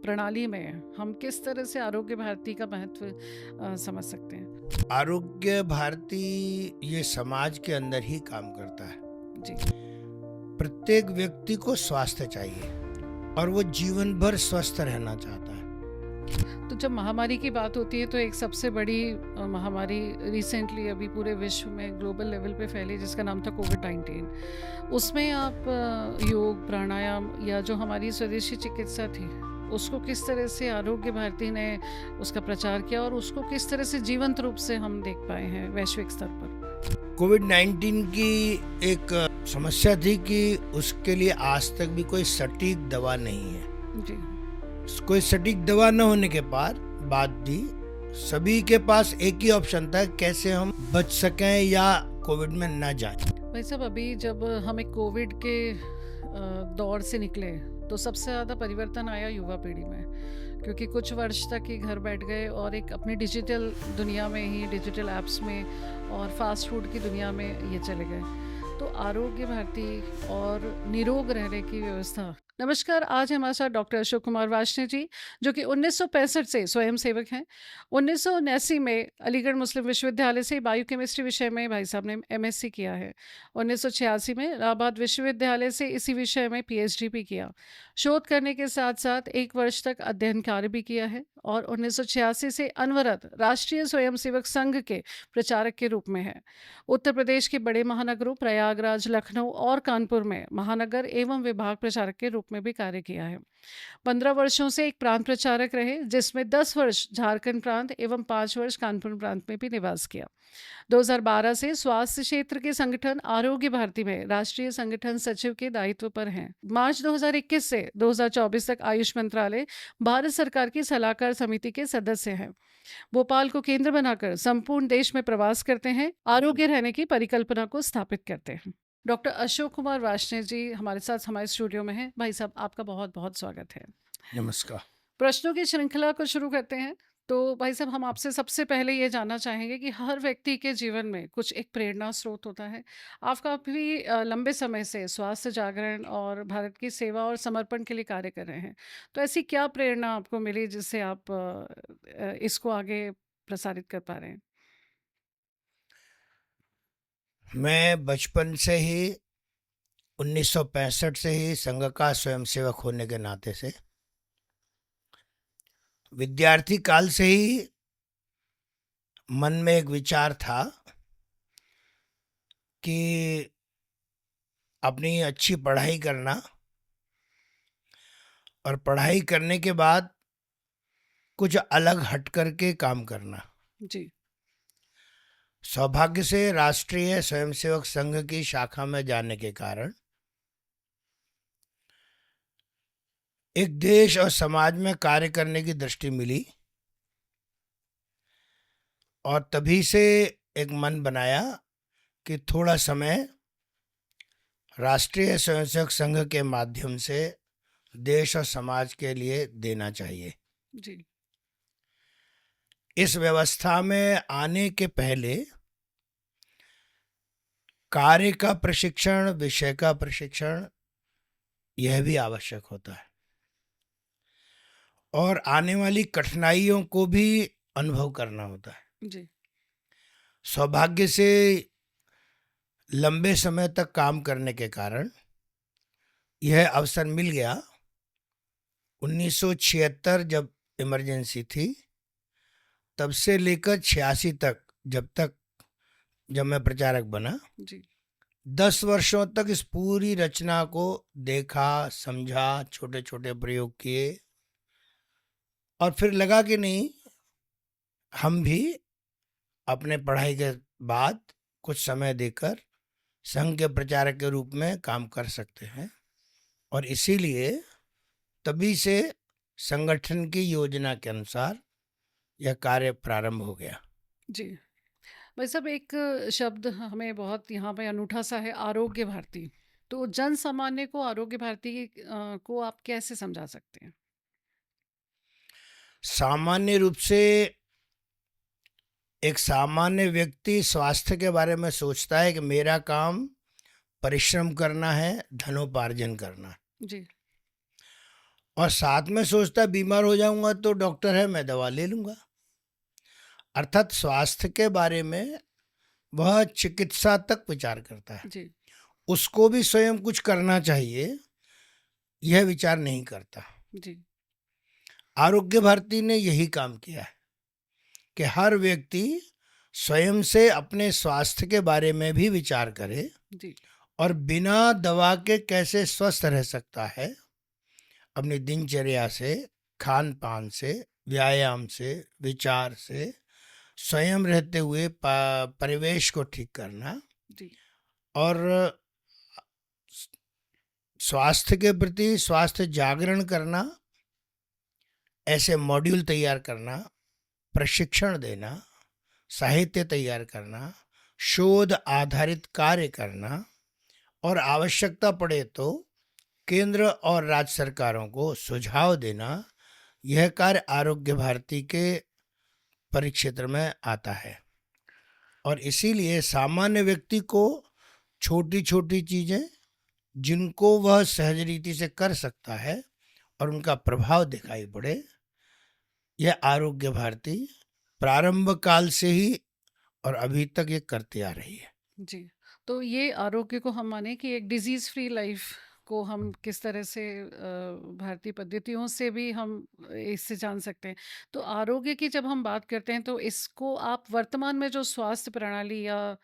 प्रणाली में हम किस तरह से आरोग्य भारती का महत्व समझ सकते हैं? आरोग्य भारती ये समाज के अंदर ही काम करता है। जी। प्रत्येक व्यक्ति को स्वास्थ्य चाहिए और वो जीवन भर स्वस्थ रहना चाहता है। तो जब महामारी की बात होती है तो एक सबसे बड़ी महामारी रिसेंटली अभी पूरे विश्व में ग्लोबल लेवल पे फैली जिसका नाम था कोविड-19। उसमें आप योग, प्राणायाम या जो हमारी स्वदेशी चिकित्सा थी, उसको किस तरह से आरोग्य भारती ने उसका प्रचार किया और उसको किस तरह से जीवंत रूप से हम देख पाए हैं वैश्विक स्तर पर? कोविड-19 की एक समस्या थी कि उसके लिए आज तक भी कोई सटीक दवा नहीं है। जी। कोई सटीक दवा न होने के बाद भी सभी के पास एक ही ऑप्शन था, कैसे हम बच सकें या कोविड में न जाएं। भाई साहब, अभी जब हम एक कोविड के दौर से निकले तो सबसे ज़्यादा परिवर्तन आया युवा पीढ़ी में, क्योंकि कुछ वर्ष तक ही घर बैठ गए और एक अपनी डिजिटल दुनिया में ही, डिजिटल ऐप्स में और फास्ट फूड की दुनिया में ये चले गए। तो आरोग्य भारती और निरोग रहने की व्यवस्था। नमस्कार, आज हमारे साथ डॉक्टर अशोक कुमार वार्ष्णेय जी, जो कि 1965 से स्वयं सेवक हैं। 1979 में अलीगढ़ मुस्लिम विश्वविद्यालय से बायोकेमिस्ट्री विषय में भाई साहब ने एमएससी किया है। 1986 में इलाहाबाद विश्वविद्यालय से इसी विषय में पीएचडी भी किया। शोध करने के साथ साथ 1 वर्ष तक अध्ययन कार्य भी किया है और 1986 से अनवरत राष्ट्रीय स्वयंसेवक संघ के प्रचारक के रूप में है। उत्तर प्रदेश के बड़े महानगरों प्रयागराज, लखनऊ और कानपुर में महानगर एवं विभाग प्रचारक के रूप में भी कार्य किया है। 15 वर्षों से एक प्रांत प्रचारक रहे, जिसमें 10 वर्ष झारखंड प्रांत एवं 5 वर्ष कानपुर प्रांत में भी निवास किया। 2012 से स्वास्थ्य क्षेत्र के संगठन आरोग्य भारती में राष्ट्रीय संगठन सचिव के दायित्व पर हैं। मार्च 2021 से 2024 तक आयुष मंत्रालय भारत सरकार की सलाहकार समिति के सदस्य हैं। भोपाल को केंद्र बनाकर संपूर्ण देश में प्रवास करते हैं, आरोग्य रहने की परिकल्पना को स्थापित करते हैं। डॉक्टर अशोक कुमार वार्ष्णेय जी हमारे साथ हमारे स्टूडियो में हैं। भाई साहब, आपका बहुत बहुत स्वागत है। नमस्कार। प्रश्नों की श्रृंखला को शुरू करते हैं। तो भाई साहब, हम आपसे सबसे पहले ये जानना चाहेंगे कि हर व्यक्ति के जीवन में कुछ एक प्रेरणा स्रोत होता है। आपका भी लंबे समय से स्वास्थ्य जागरण और भारत की सेवा और समर्पण के लिए कार्य कर रहे हैं। तो ऐसी क्या प्रेरणा आपको मिली जिससे आप इसको आगे प्रसारित कर पा रहे हैं? मैं बचपन से ही 1965 से ही संघ का स्वयंसेवक होने के नाते से विद्यार्थी काल से ही मन में एक विचार था कि अपनी अच्छी पढ़ाई करना और पढ़ाई करने के बाद कुछ अलग हट करके काम करना। जी। सौभाग्य से राष्ट्रीय स्वयंसेवक संघ की शाखा में जाने के कारण एक देश और समाज में कार्य करने की दृष्टि मिली और तभी से एक मन बनाया कि थोड़ा समय राष्ट्रीय स्वयंसेवक संघ के माध्यम से देश और समाज के लिए देना चाहिए। जी। इस व्यवस्था में आने के पहले कार्य का प्रशिक्षण, विषय का प्रशिक्षण यह भी आवश्यक होता है और आने वाली कठिनाइयों को भी अनुभव करना होता है। जी। सौभाग्य से लंबे समय तक काम करने के कारण यह अवसर मिल गया। 1976 जब इमरजेंसी थी, तब से लेकर 86 तक, जब मैं प्रचारक बना, जी। 10 वर्षों तक इस पूरी रचना को देखा, समझा, छोटे छोटे प्रयोग किए और फिर लगा कि नहीं, हम भी अपने पढ़ाई के बाद कुछ समय देकर संघ के प्रचारक के रूप में काम कर सकते हैं और इसीलिए तभी से संगठन की योजना के अनुसार यह कार्य प्रारंभ हो गया। जी। भाई साहब, एक शब्द हमें बहुत यहाँ पे अनूठा सा है, आरोग्य भारती। तो जन सामान्य को आरोग्य भारती को आप कैसे समझा सकते हैं? सामान्य रूप से एक सामान्य व्यक्ति स्वास्थ्य के बारे में सोचता है कि मेरा काम परिश्रम करना है, धनोपार्जन करना है। जी। और साथ में सोचता है बीमार हो जाऊंगा तो डॉक्टर है, मैं दवा ले लूंगा। अर्थात स्वास्थ्य के बारे में वह चिकित्सा तक विचार करता है, जी, उसको भी स्वयं कुछ करना चाहिए, यह विचार नहीं करता। जी, आरोग्य भारती ने यही काम किया है कि हर व्यक्ति स्वयं से अपने स्वास्थ्य के बारे में भी विचार करे जी, और बिना दवा के कैसे स्वस्थ रह सकता है, अपनी दिनचर्या से, खान पान से, व्यायाम से, विचार से, स्वयं रहते हुए परिवेश को ठीक करना जी, और स्वास्थ्य के प्रति स्वास्थ्य जागरण करना, ऐसे मॉड्यूल तैयार करना, प्रशिक्षण देना, साहित्य तैयार करना, शोध आधारित कार्य करना और आवश्यकता पड़े तो केंद्र और राज्य सरकारों को सुझाव देना, यह कार्य आरोग्य भारती के परिक्षेत्र में आता है। और इसीलिए सामान्य व्यक्ति को छोटी छोटी चीज़ें जिनको वह सहज रीति से कर सकता है और उनका प्रभाव दिखाई पड़े, यह आरोग्य भारती प्रारंभ काल से ही और अभी तक ये करती आ रही है। जी। तो ये आरोग्य को हम माने कि एक डिजीज़ फ्री लाइफ को हम किस तरह से भारतीय पद्धतियों से भी हम इससे जान सकते हैं। तो आरोग्य की जब हम बात करते हैं तो इसको आप वर्तमान में जो स्वास्थ्य प्रणाली या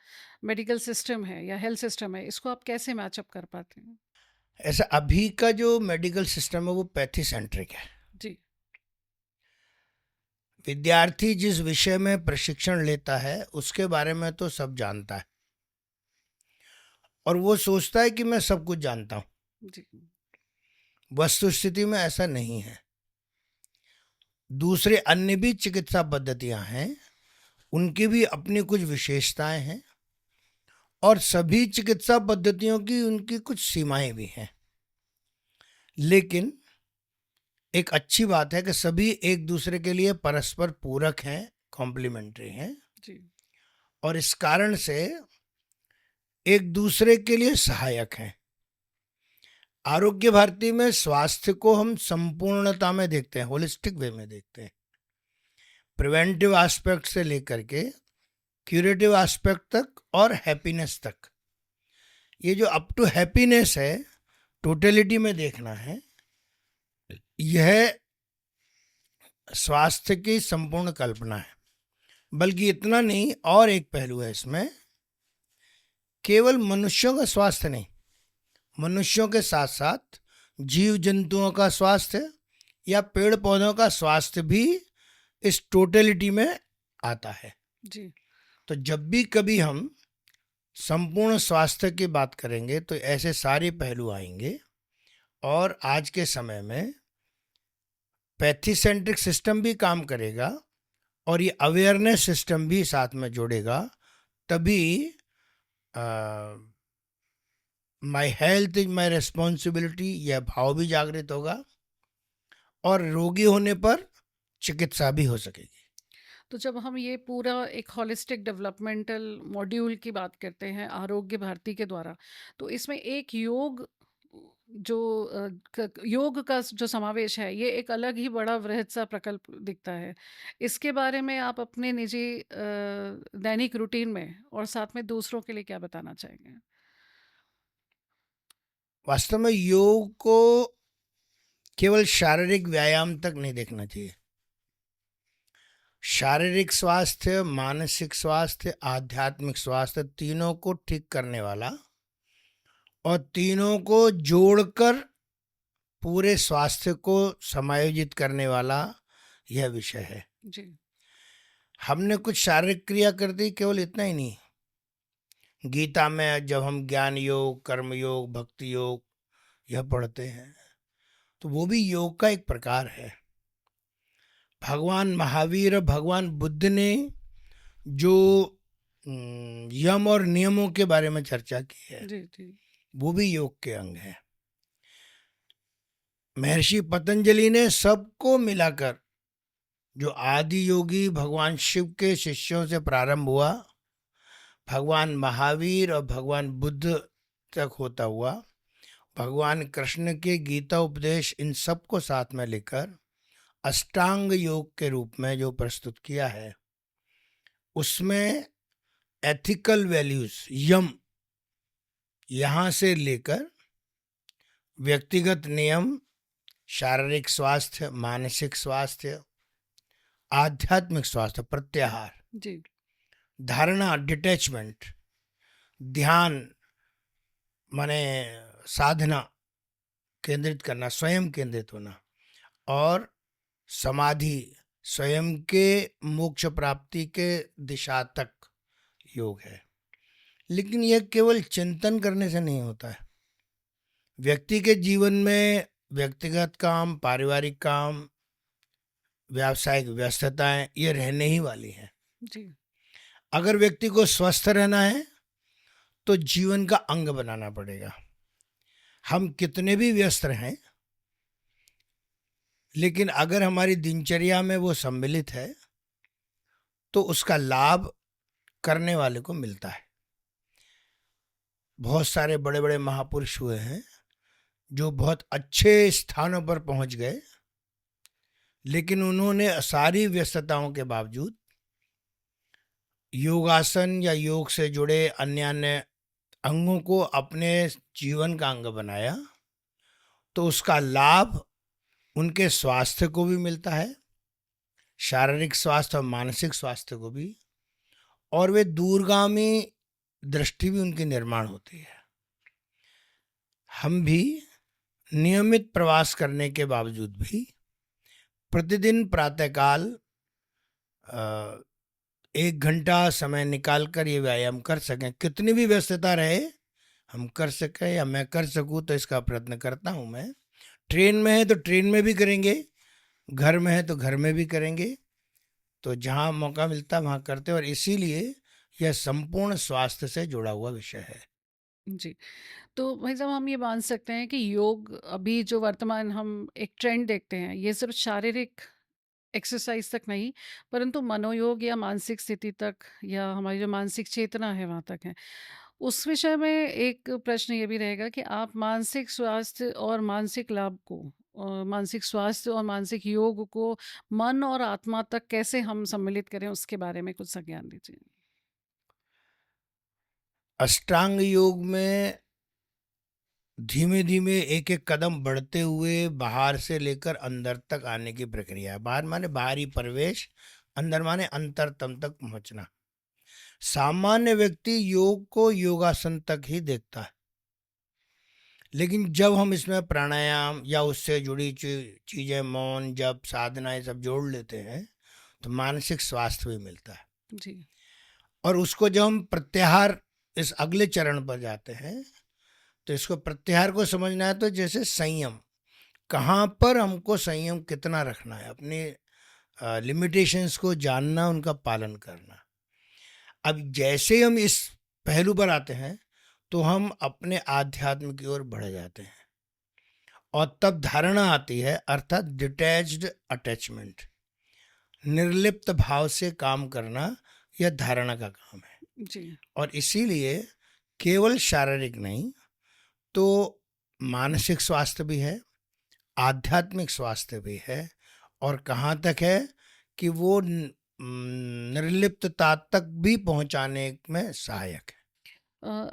मेडिकल सिस्टम है या हेल्थ सिस्टम है, इसको आप कैसे मैच अप कर पाते हैं? ऐसा अभी का जो मेडिकल सिस्टम है वो पैथी सेंट्रिक है। जी, विद्यार्थी जिस विषय में प्रशिक्षण लेता है उसके बारे में तो सब जानता है और वो सोचता है कि मैं सब कुछ जानता हूँ। जी, वस्तुस्थिति में ऐसा नहीं है। दूसरे अन्य भी चिकित्सा पद्धतियां हैं, उनकी भी अपनी कुछ विशेषताएं हैं और सभी चिकित्सा पद्धतियों की उनकी कुछ सीमाएं भी हैं। लेकिन एक अच्छी बात है कि सभी एक दूसरे के लिए परस्पर पूरक हैं, कॉम्प्लीमेंट्री हैं जी, और इस कारण से एक दूसरे के लिए सहायक हैं। आरोग्य भारती में स्वास्थ्य को हम संपूर्णता में देखते हैं, होलिस्टिक वे में देखते हैं, प्रिवेंटिव एस्पेक्ट से लेकर के क्यूरेटिव एस्पेक्ट तक और हैप्पीनेस तक। ये जो अप टू हैप्पीनेस है, टोटलिटी में देखना है, यह स्वास्थ्य की संपूर्ण कल्पना है। बल्कि इतना नहीं, और एक पहलू है इसमें, केवल मनुष्यों का स्वास्थ्य नहीं, मनुष्यों के साथ साथ जीव जंतुओं का स्वास्थ्य या पेड़ पौधों का स्वास्थ्य भी इस टोटलिटी में आता है। जी, तो जब भी कभी हम संपूर्ण स्वास्थ्य की बात करेंगे तो ऐसे सारे पहलू आएंगे और आज के समय में पैथीसेंट्रिक सिस्टम भी काम करेगा और ये अवेयरनेस सिस्टम भी साथ में जोड़ेगा, तभी my health is my responsibility यह भाव भी जागृत होगा और रोगी होने पर चिकित्सा भी हो सकेगी। तो जब हम ये पूरा एक होलिस्टिक डेवलपमेंटल मॉड्यूल की बात करते हैं आरोग्य भारती के द्वारा, तो इसमें एक योग जो योग का जो समावेश है, ये एक अलग ही बड़ा वृहद सा प्रकल्प दिखता है। इसके बारे में आप अपने निजी दैनिक रूटीन में और साथ में दूसरों के लिए क्या बताना चाहेंगे? वास्तव में योग को केवल शारीरिक व्यायाम तक नहीं देखना चाहिए। शारीरिक स्वास्थ्य, मानसिक स्वास्थ्य, आध्यात्मिक स्वास्थ्य, तीनों को ठीक करने वाला और तीनों को जोड़कर पूरे स्वास्थ्य को समायोजित करने वाला यह विषय है। जी, हमने कुछ शारीरिक क्रिया कर दी, केवल इतना ही नहीं। गीता में जब हम ज्ञान योग, कर्म योग, भक्ति योग यह पढ़ते हैं तो वो भी योग का एक प्रकार है। भगवान महावीर, भगवान बुद्ध ने जो यम और नियमों के बारे में चर्चा की है, जी, जी, वो भी योग के अंग है। महर्षि पतंजलि ने सबको मिलाकर, जो आदि योगी भगवान शिव के शिष्यों से प्रारंभ हुआ, भगवान महावीर और भगवान बुद्ध तक होता हुआ, भगवान कृष्ण के गीता उपदेश इन सबको साथ में लेकर अष्टांग योग के रूप में जो प्रस्तुत किया है, उसमें एथिकल वैल्यूज, यम, यहाँ से लेकर व्यक्तिगत नियम, शारीरिक स्वास्थ्य, मानसिक स्वास्थ्य, आध्यात्मिक स्वास्थ्य, प्रत्याहार, जी, धारणा, डिटैचमेंट, ध्यान माने साधना, केंद्रित करना, स्वयं केंद्रित होना, और समाधि, स्वयं के मोक्ष प्राप्ति के दिशा तक योग है। लेकिन यह केवल चिंतन करने से नहीं होता है। व्यक्ति के जीवन में व्यक्तिगत काम, पारिवारिक काम, व्यावसायिक व्यस्तताएं ये रहने ही वाली हैं। जी, अगर व्यक्ति को स्वस्थ रहना है तो जीवन का अंग बनाना पड़ेगा। हम कितने भी व्यस्त रहें, लेकिन अगर हमारी दिनचर्या में वो सम्मिलित है तो उसका लाभ करने वाले को मिलता है। बहुत सारे बड़े बड़े महापुरुष हुए हैं जो बहुत अच्छे स्थानों पर पहुंच गए, लेकिन उन्होंने सारी व्यस्तताओं के बावजूद योगासन या योग से जुड़े अन्य अन्य अंगों को अपने जीवन का अंग बनाया, तो उसका लाभ उनके स्वास्थ्य को भी मिलता है, शारीरिक स्वास्थ्य और मानसिक स्वास्थ्य को भी, और वे दूरगामी दृष्टि भी उनकी निर्माण होती है। हम भी नियमित प्रवास करने के बावजूद भी प्रतिदिन प्रातःकाल 1 घंटा समय निकालकर ये व्यायाम कर सकें। कितनी भी व्यस्तता रहे, हम कर सकें, या मैं कर सकूं, तो इसका प्रयत्न करता हूं मैं। ट्रेन में है तो ट्रेन में भी करेंगे, घर में है तो घर में भी करेंगे, तो जहां मौका मिलता वहां करते, और इसीलिए यह संपूर्ण स्वास्थ्य से जुड़ा हुआ विषय है। जी। तो भाई साहब, हम ये मान सकते हैं कि योग अभी जो वर्तमान हम एक ट्रेंड देखते हैं, ये सिर्फ शारीरिक एक्सरसाइज तक नहीं, परंतु मनोयोग या मानसिक स्थिति तक, या हमारी जो मानसिक चेतना है वहाँ तक है। उस विषय में एक प्रश्न ये भी रहेगा कि आप मानसिक स्वास्थ्य और मानसिक लाभ को, मानसिक स्वास्थ्य और मानसिक योग को मन और आत्मा तक कैसे हम सम्मिलित करें, उसके बारे में कुछ संज्ञान दीजिए। अष्टांग योग में धीमे धीमे एक एक कदम बढ़ते हुए बाहर से लेकर अंदर तक आने की प्रक्रिया है। बाहर माने बाहरी प्रवेश, अंदर माने अंतरतम तक पहुंचना। सामान्य व्यक्ति योग को योगासन तक ही देखता है, लेकिन जब हम इसमें प्राणायाम या उससे जुड़ी चीजें, मौन, जप, साधना, ये सब जोड़ लेते हैं, तो मानसिक स्वास्थ्य भी मिलता है। जी, और उसको जब हम प्रत्याहार, इस अगले चरण पर जाते हैं, तो इसको प्रत्याहार को समझना है तो जैसे संयम, कहाँ पर हमको संयम कितना रखना है, अपने लिमिटेशंस को जानना, उनका पालन करना। अब जैसे हम इस पहलू पर आते हैं तो हम अपने आध्यात्म की ओर बढ़ जाते हैं, और तब धारणा आती है, अर्थात डिटैच्ड अटैचमेंट, निर्लिप्त भाव से काम करना, यह धारणा का काम है। जी, और इसीलिए केवल शारीरिक नहीं, तो मानसिक स्वास्थ्य भी है, आध्यात्मिक स्वास्थ्य भी है, और कहाँ तक है कि वो निर्लिप्तता तक भी पहुंचाने में सहायक है।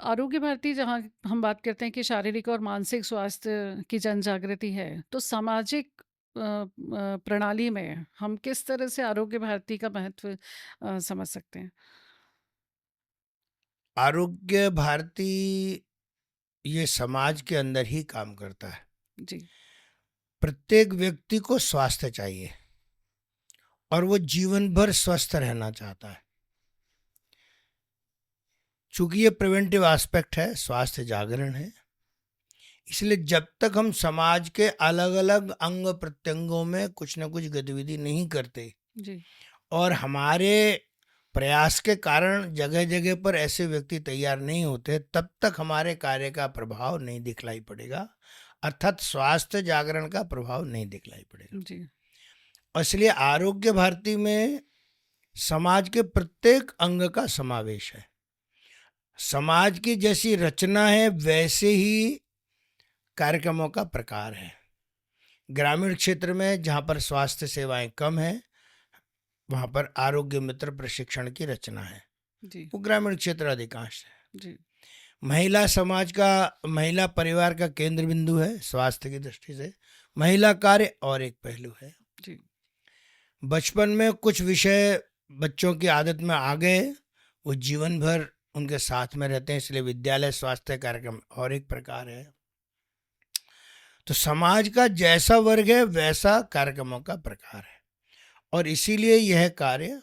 आरोग्य भारती, जहाँ हम बात करते हैं कि शारीरिक और मानसिक स्वास्थ्य की जन जागृति है, तो सामाजिक प्रणाली में हम किस तरह से आरोग्य भारती का महत्व समझ सकते हैं? आरोग्य भारती ये समाज के अंदर ही काम करता है। जी, प्रत्येक व्यक्ति को स्वास्थ्य चाहिए, और वो जीवन भर स्वस्थ रहना चाहता है। चूंकि ये प्रिवेंटिव एस्पेक्ट है, स्वास्थ्य जागरण है, इसलिए जब तक हम समाज के अलग अलग अंग प्रत्यंगों में कुछ न कुछ गतिविधि नहीं करते, जी, और हमारे प्रयास के कारण जगह जगह पर ऐसे व्यक्ति तैयार नहीं होते, तब तक हमारे कार्य का प्रभाव नहीं दिखलाई पड़ेगा, अर्थात स्वास्थ्य जागरण का प्रभाव नहीं दिखलाई पड़ेगा। जी, और इसलिए आरोग्य भारती में समाज के प्रत्येक अंग का समावेश है। समाज की जैसी रचना है, वैसे ही कार्यक्रमों का प्रकार है। ग्रामीण क्षेत्र में जहाँ पर स्वास्थ्य सेवाएं कम हैं, वहाँ पर आरोग्य मित्र प्रशिक्षण की रचना है। जी, वो ग्रामीण क्षेत्र अधिकांश है। जी, महिला समाज का, महिला परिवार का केंद्र बिंदु है स्वास्थ्य की दृष्टि से। महिला कार्य और एक पहलू है। जी, बचपन में कुछ विषय बच्चों की आदत में आ गए, वो जीवन भर उनके साथ में रहते हैं, इसलिए विद्यालय स्वास्थ्य कार्यक्रम और एक प्रकार है। तो समाज का जैसा वर्ग है वैसा कार्यक्रमों का प्रकार है, और इसीलिए यह कार्य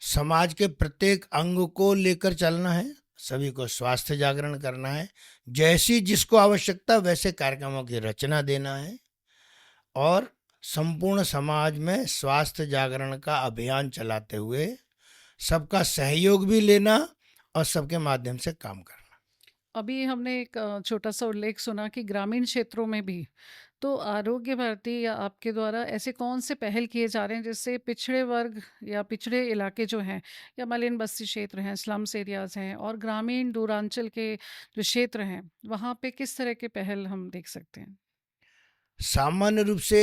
समाज के प्रत्येक अंग को लेकर चलना है, सभी को स्वास्थ्य जागरण करना है, जैसी जिसको आवश्यकता वैसे कार्यक्रमों की रचना देना है, और संपूर्ण समाज में स्वास्थ्य जागरण का अभियान चलाते हुए सबका सहयोग भी लेना और सबके माध्यम से काम करना। अभी हमने एक छोटा सा उल्लेख सुना कि ग्रामीण क्षेत्रों में भी तो आरोग्य भारती या आपके द्वारा ऐसे कौन से पहल किए जा रहे हैं जिससे पिछड़े वर्ग या पिछड़े इलाके जो हैं या मलिन बस्ती क्षेत्र हैं, स्लम्स एरियाज हैं और ग्रामीण दूरांचल के जो क्षेत्र हैं वहाँ पे किस तरह के पहल हम देख सकते हैं? सामान्य रूप से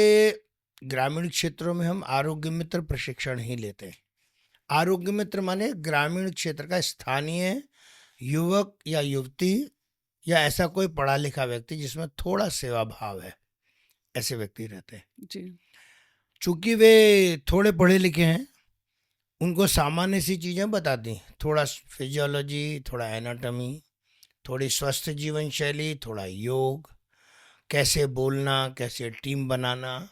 ग्रामीण क्षेत्रों में हम आरोग्य मित्र प्रशिक्षण ही लेते हैं। आरोग्य मित्र माने ग्रामीण क्षेत्र का स्थानीय युवक या युवती या ऐसा कोई पढ़ा लिखा व्यक्ति जिसमें थोड़ा सेवा भाव है, ऐसे व्यक्ति रहते हैं। जी, चूंकि वे थोड़े पढ़े लिखे हैं, उनको सामान्य सी चीज़ें बता दी, थोड़ा फिजियोलॉजी, थोड़ा एनाटॉमी, थोड़ी स्वस्थ जीवन शैली, थोड़ा योग, कैसे बोलना, कैसे टीम बनाना,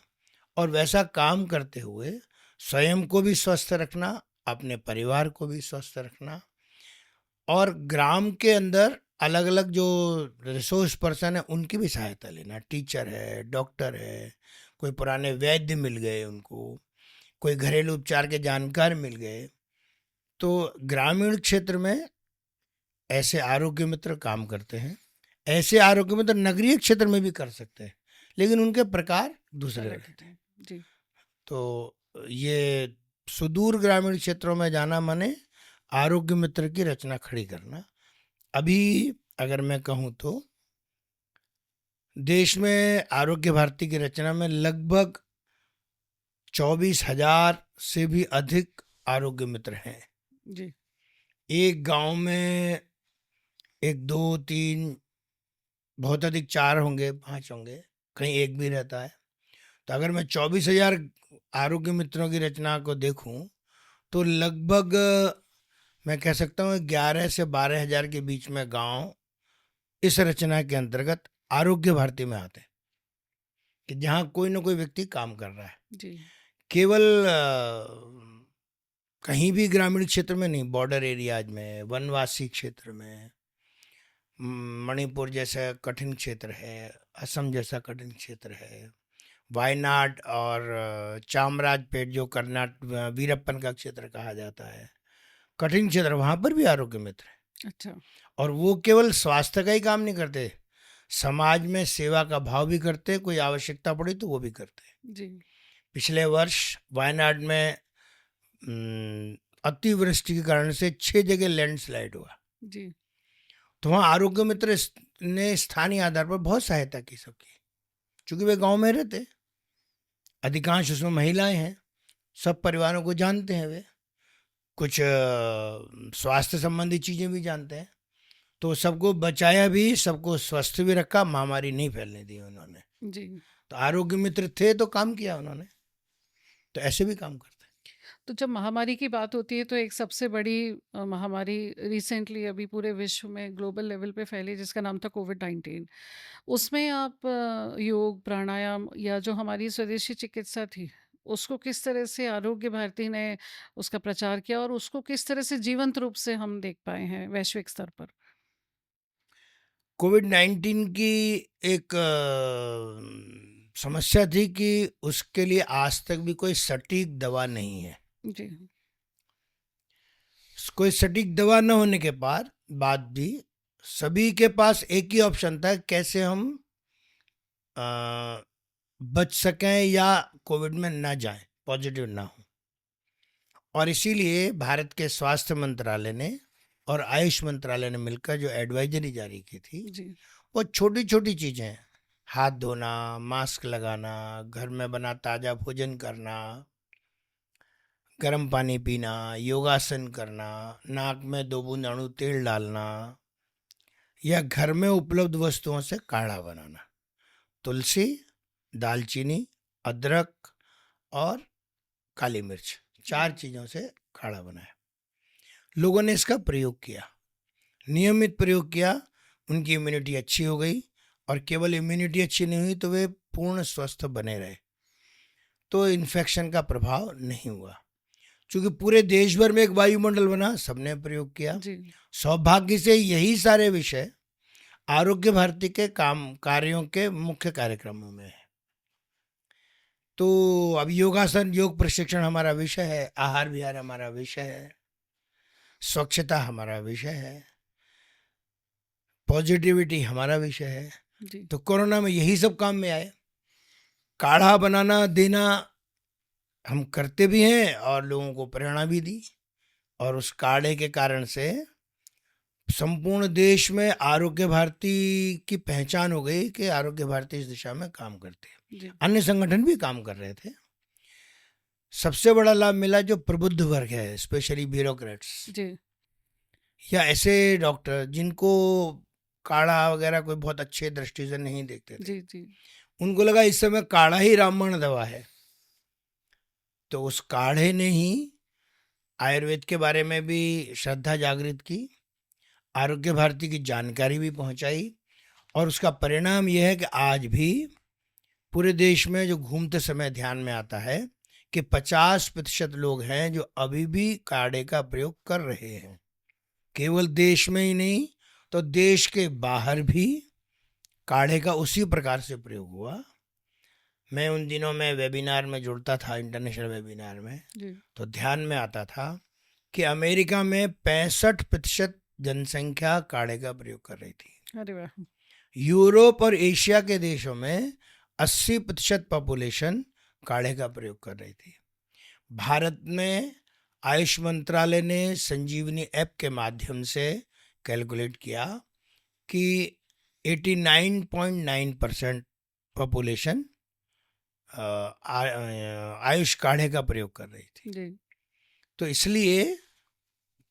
और वैसा काम करते हुए स्वयं को भी स्वस्थ रखना, अपने परिवार को भी स्वस्थ रखना, और ग्राम के अंदर अलग अलग जो रिसोर्स पर्सन है उनकी भी सहायता लेना। टीचर है, डॉक्टर है, कोई पुराने वैद्य मिल गए उनको, कोई घरेलू उपचार के जानकार मिल गए, तो ग्रामीण क्षेत्र में ऐसे आरोग्य मित्र काम करते हैं। ऐसे आरोग्य मित्र नगरीय क्षेत्र में भी कर सकते हैं, लेकिन उनके प्रकार दूसरे अलग रहते हैं। है। जी, तो ये सुदूर ग्रामीण क्षेत्रों में जाना माने आरोग्य मित्र की रचना खड़ी करना। अभी अगर मैं कहूँ तो देश में आरोग्य भारती की रचना में लगभग 24,000 से भी अधिक आरोग्य मित्र हैं। जी, एक गांव में एक, दो, तीन, बहुत अधिक 4 होंगे, 5 होंगे, कहीं एक भी रहता है। तो अगर मैं 24,000 आरोग्य मित्रों की रचना को देखूं तो लगभग मैं कह सकता हूँ 11 से 12,000 के बीच में गांव इस रचना के अंतर्गत आरोग्य भारती में आते हैं, कि जहाँ कोई ना कोई व्यक्ति काम कर रहा है। जी, केवल कहीं भी ग्रामीण क्षेत्र में नहीं, बॉर्डर एरियाज में, वनवासी क्षेत्र में, मणिपुर जैसा कठिन क्षेत्र है, असम जैसा कठिन क्षेत्र है, वायनाड और चामराजपेट जो कर्नाटक वीरप्पन का क्षेत्र कहा जाता है, कठिन क्षेत्र, वहाँ पर भी आरोग्य मित्र है। अच्छा, और वो केवल स्वास्थ्य का ही काम नहीं करते, समाज में सेवा का भाव भी करते, कोई आवश्यकता पड़ी तो वो भी करते। जी, पिछले वर्ष वायनाड में अतिवृष्टि के कारण से 6 जगह लैंडस्लाइड हुआ, जी, तो वहाँ आरोग्य मित्र ने स्थानीय आधार पर बहुत सहायता की सबकी, क्योंकि वे गांव में रहते, अधिकांश उसमें महिलाएं हैं, सब परिवारों को जानते हैं, वे कुछ स्वास्थ्य संबंधी चीज़ें भी जानते हैं, तो सबको बचाया भी, सबको स्वस्थ भी रखा, महामारी नहीं फैलने दी उन्होंने। जी। तो आरोग्य मित्र थे तो काम किया उन्होंने, तो ऐसे भी काम करते हैं। तो जब महामारी की बात होती है तो एक सबसे बड़ी महामारी रिसेंटली अभी पूरे विश्व में ग्लोबल लेवल पे फैली जिसका नाम था कोविड-19। उसमें आप योग, प्राणायाम या जो हमारी स्वदेशी चिकित्सा थी, उसको किस तरह से आरोग्य भारती ने उसका प्रचार किया और उसको किस तरह से जीवंत रूप से हम देख पाए हैं वैश्विक स्तर पर? कोविड-19 की एक समस्या थी कि उसके लिए आज तक भी कोई सटीक दवा नहीं है। जी, कोई सटीक दवा न होने के बाद भी सभी के पास एक ही ऑप्शन था, कैसे हम अ, बच सकें या कोविड में ना जाएं, पॉजिटिव ना हो। और इसीलिए भारत के स्वास्थ्य मंत्रालय ने और आयुष मंत्रालय ने मिलकर जो एडवाइजरी जारी की थी, जी, बहुत छोटी-छोटी चीज़ें हैं। हाथ धोना, मास्क लगाना, घर में बना ताज़ा भोजन करना, गर्म पानी पीना, योगासन करना, नाक में 2 बूंद अणु तेल डालना या घर में उपलब्ध वस्तुओं से काढ़ा बनाना। तुलसी, दालचीनी, अदरक और काली मिर्च, 4 चीज़ों से काढ़ा बनाया। लोगों ने इसका प्रयोग किया, नियमित प्रयोग किया, उनकी इम्यूनिटी अच्छी हो गई और केवल इम्यूनिटी अच्छी नहीं हुई तो वे पूर्ण स्वस्थ बने रहे, तो इन्फेक्शन का प्रभाव नहीं हुआ। क्योंकि पूरे देश भर में एक वायुमंडल बना, सबने प्रयोग किया। जी सौभाग्य से यही सारे विषय आरोग्य भारती के कार्यों के मुख्य कार्यक्रमों में है। तो अब योगासन, योग प्रशिक्षण हमारा विषय है, आहार विहार हमारा विषय है, स्वच्छता हमारा विषय है, पॉजिटिविटी हमारा विषय है। जी तो कोरोना में यही सब काम में आए। काढ़ा बनाना देना हम करते भी हैं और लोगों को प्रेरणा भी दी, और उस काढ़े के कारण से संपूर्ण देश में आरोग्य भारती की पहचान हो गई कि आरोग्य भारती इस दिशा में काम करते हैं। जी अन्य संगठन भी काम कर रहे थे। सबसे बड़ा लाभ मिला जो प्रबुद्ध वर्ग है, स्पेशली ब्यूरोक्रेट्स जी या ऐसे डॉक्टर जिनको काढ़ा वगैरह कोई बहुत अच्छे दृष्टि से नहीं देखते थे, जी जी उनको लगा इस समय काढ़ा ही रामबाण दवा है। तो उस काढ़े ने ही आयुर्वेद के बारे में भी श्रद्धा जागृत की, आरोग्य भारती की जानकारी भी पहुंचाई, और उसका परिणाम यह है कि आज भी पूरे देश में जो घूमते समय ध्यान में आता है कि 50% लोग हैं जो अभी भी काढ़े का प्रयोग कर रहे हैं। केवल देश में ही नहीं तो देश के बाहर भी काढ़े का उसी प्रकार से प्रयोग हुआ। मैं उन दिनों में वेबिनार में जुड़ता था, इंटरनेशनल वेबिनार में, जी तो ध्यान में आता था कि अमेरिका में 65% जनसंख्या काढ़े का प्रयोग कर रही थी। अरे वाह यूरोप और एशिया के देशों में 80% पॉपुलेशन काढ़े का प्रयोग कर रही थी। भारत में आयुष मंत्रालय ने संजीवनी ऐप के माध्यम से कैलकुलेट किया कि 89.9% पॉपुलेशन आयुष काढ़े का प्रयोग कर रही थी। जी तो इसलिए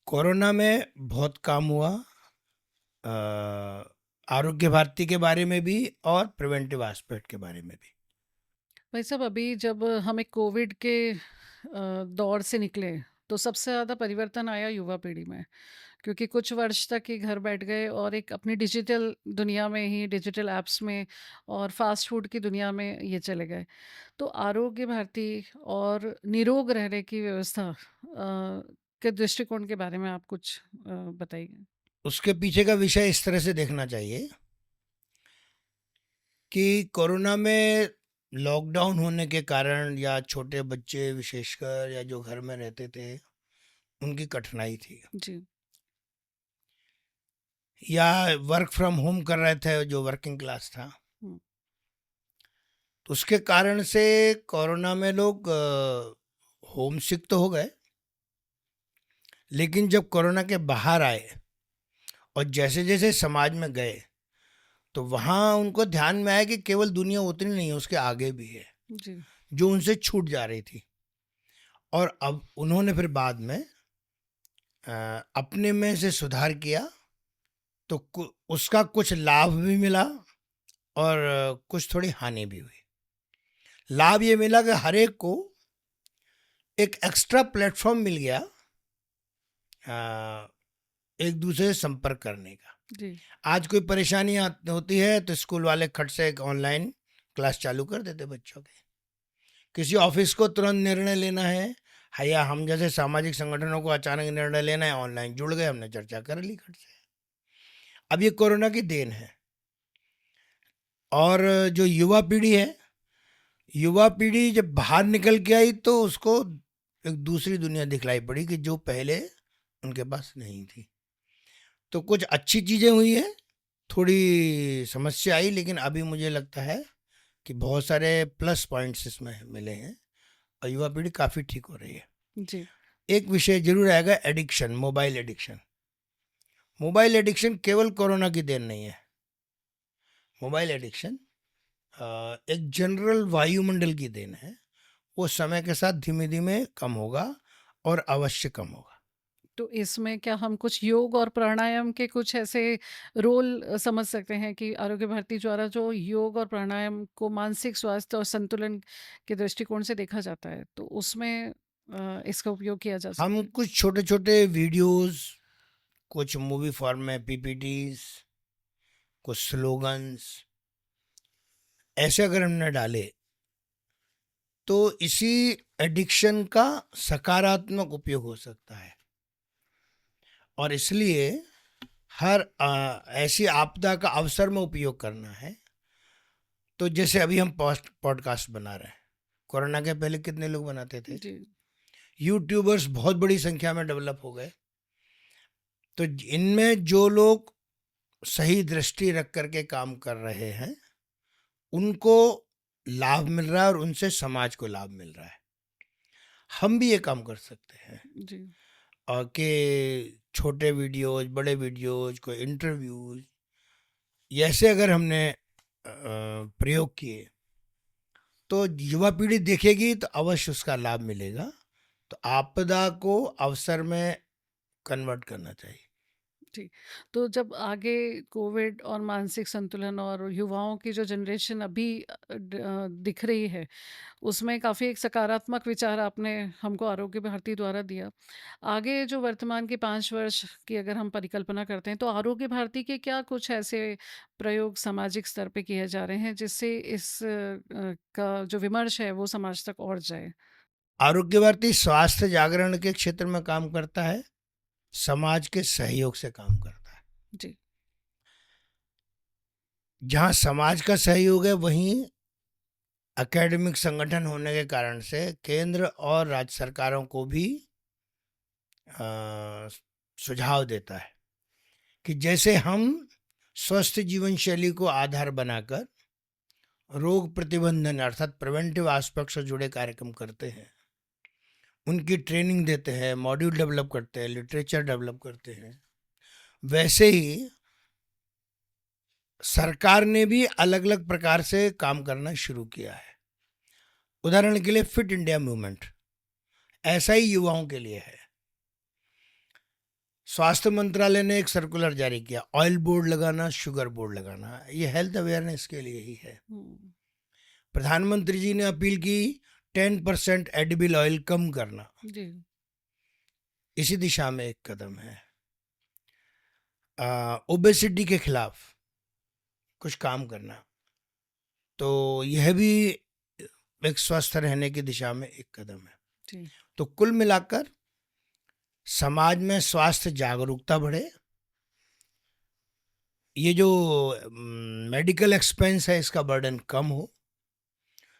कोरोना में बहुत काम हुआ, आरोग्य भारती के बारे में भी और प्रिवेंटिव एस्पेक्ट के बारे में भी। भाई साहब, अभी जब हमें कोविड के दौर से निकले तो सबसे ज़्यादा परिवर्तन आया युवा पीढ़ी में, क्योंकि कुछ वर्ष तक ये घर बैठ गए और एक अपनी डिजिटल दुनिया में ही, डिजिटल ऐप्स में और फास्ट फूड की दुनिया में ये चले गए। तो आरोग्य भारती और निरोग रहने की व्यवस्था के दृष्टिकोण के बारे में आप कुछ बताइए। उसके पीछे का विषय इस तरह से देखना चाहिए कि कोरोना में लॉकडाउन होने के कारण या छोटे बच्चे विशेषकर या जो घर में रहते थे उनकी कठिनाई थी, जी या वर्क फ्रॉम होम कर रहे थे जो वर्किंग क्लास था, हम्म, तो उसके कारण से कोरोना में लोग होम सिक तो हो गए, लेकिन जब कोरोना के बाहर आए और जैसे जैसे समाज में गए तो वहाँ उनको ध्यान में आया कि केवल दुनिया उतनी नहीं है, उसके आगे भी है जी जो उनसे छूट जा रही थी। और अब उन्होंने फिर बाद में अपने में से सुधार किया, तो उसका कुछ लाभ भी मिला और कुछ थोड़ी हानि भी हुई। लाभ ये मिला कि हर एक को एक एक्स्ट्रा प्लेटफॉर्म मिल गया एक दूसरे से संपर्क करने का। जी आज कोई परेशानी होती है तो स्कूल वाले खट से एक ऑनलाइन क्लास चालू कर देते बच्चों के। किसी ऑफिस को तुरंत निर्णय लेना है या हम जैसे सामाजिक संगठनों को अचानक निर्णय लेना है, ऑनलाइन जुड़ गए, हमने चर्चा कर ली खट से। अब ये कोरोना की देन है। और जो युवा पीढ़ी है, युवा पीढ़ी जब बाहर निकल के आई तो उसको एक दूसरी दुनिया दिखलाई पड़ी कि जो पहले उनके पास नहीं थी। तो कुछ अच्छी चीज़ें हुई हैं, थोड़ी समस्या आई, लेकिन अभी मुझे लगता है कि बहुत सारे प्लस पॉइंट्स इसमें मिले हैं और युवा पीढ़ी काफ़ी ठीक हो रही है। जी एक विषय जरूर आएगा, addiction, mobile addiction. Mobile addiction केवल कोरोना की देन नहीं है, मोबाइल एडिक्शन एक जनरल वायुमंडल की देन है। वो समय के साथ धीमे धीमे कम होगा और अवश्य कम होगा। तो इसमें क्या हम कुछ योग और प्राणायाम के कुछ ऐसे रोल समझ सकते हैं कि आरोग्य भारती द्वारा जो योग और प्राणायाम को मानसिक स्वास्थ्य और संतुलन के दृष्टिकोण से देखा जाता है, तो उसमें इसका उपयोग किया जा हम सकता है? कुछ छोटे छोटे वीडियोस, कुछ मूवी फॉर्म में पीपीटीज, कुछ स्लोगन्स ऐसे अगर हमने डाले तो इसी एडिक्शन का सकारात्मक उपयोग हो सकता है। और इसलिए हर ऐसी आपदा का अवसर में उपयोग करना है। तो जैसे अभी हम पॉडकास्ट बना रहे हैं, कोरोना के पहले कितने लोग बनाते थे? जी। यूट्यूबर्स बहुत बड़ी संख्या में डेवलप हो गए। तो इनमें जो लोग सही दृष्टि रख करके काम कर रहे हैं उनको लाभ मिल रहा है और उनसे समाज को लाभ मिल रहा है। हम भी ये काम कर सकते हैं जी। और कि छोटे वीडियोज, बड़े वीडियोज, कोई इंटरव्यूज ऐसे अगर हमने प्रयोग किए तो युवा पीढ़ी देखेगी तो अवश्य उसका लाभ मिलेगा। तो आपदा को अवसर में कन्वर्ट करना चाहिए। जी। तो जब आगे कोविड और मानसिक संतुलन और युवाओं की जो जनरेशन अभी दिख रही है, उसमें काफ़ी एक सकारात्मक विचार आपने हमको आरोग्य भारती द्वारा दिया। आगे जो वर्तमान के 5 वर्ष की अगर हम परिकल्पना करते हैं, तो आरोग्य भारती के क्या कुछ ऐसे प्रयोग सामाजिक स्तर पे किए जा रहे हैं, जिससे इस का जो विमर्श है, वो समाज तक और जाए? आरोग्य भारती स्वास्थ्य जागरण के क्षेत्र में काम करता है, समाज के सहयोग से काम करता है। जी। जहाँ समाज का सहयोग है वहीं एकेडमिक संगठन होने के कारण से केंद्र और राज्य सरकारों को भी सुझाव देता है कि जैसे हम स्वस्थ जीवन शैली को आधार बनाकर रोग प्रतिबंधन अर्थात प्रिवेंटिव एस्पेक्ट से जुड़े कार्यक्रम करते हैं, उनकी ट्रेनिंग देते हैं, मॉड्यूल डेवलप करते हैं, लिटरेचर डेवलप करते हैं, वैसे ही सरकार ने भी अलग अलग प्रकार से काम करना शुरू किया है। उदाहरण के लिए फिट इंडिया मूवमेंट ऐसा ही युवाओं के लिए है। स्वास्थ्य मंत्रालय ने एक सर्कुलर जारी किया, ऑयल बोर्ड लगाना, शुगर बोर्ड लगाना, ये हेल्थ अवेयरनेस के लिए ही है। हुँ। प्रधानमंत्री जी ने अपील की 10% एडिबल ऑयल कम करना, जी। इसी दिशा में एक कदम है। ओबेसिटी के खिलाफ कुछ काम करना, तो यह भी एक स्वस्थ रहने की दिशा में एक कदम है। जी। तो कुल मिलाकर समाज में स्वास्थ्य जागरूकता बढ़े, ये जो मेडिकल एक्सपेंस है इसका बर्डन कम हो,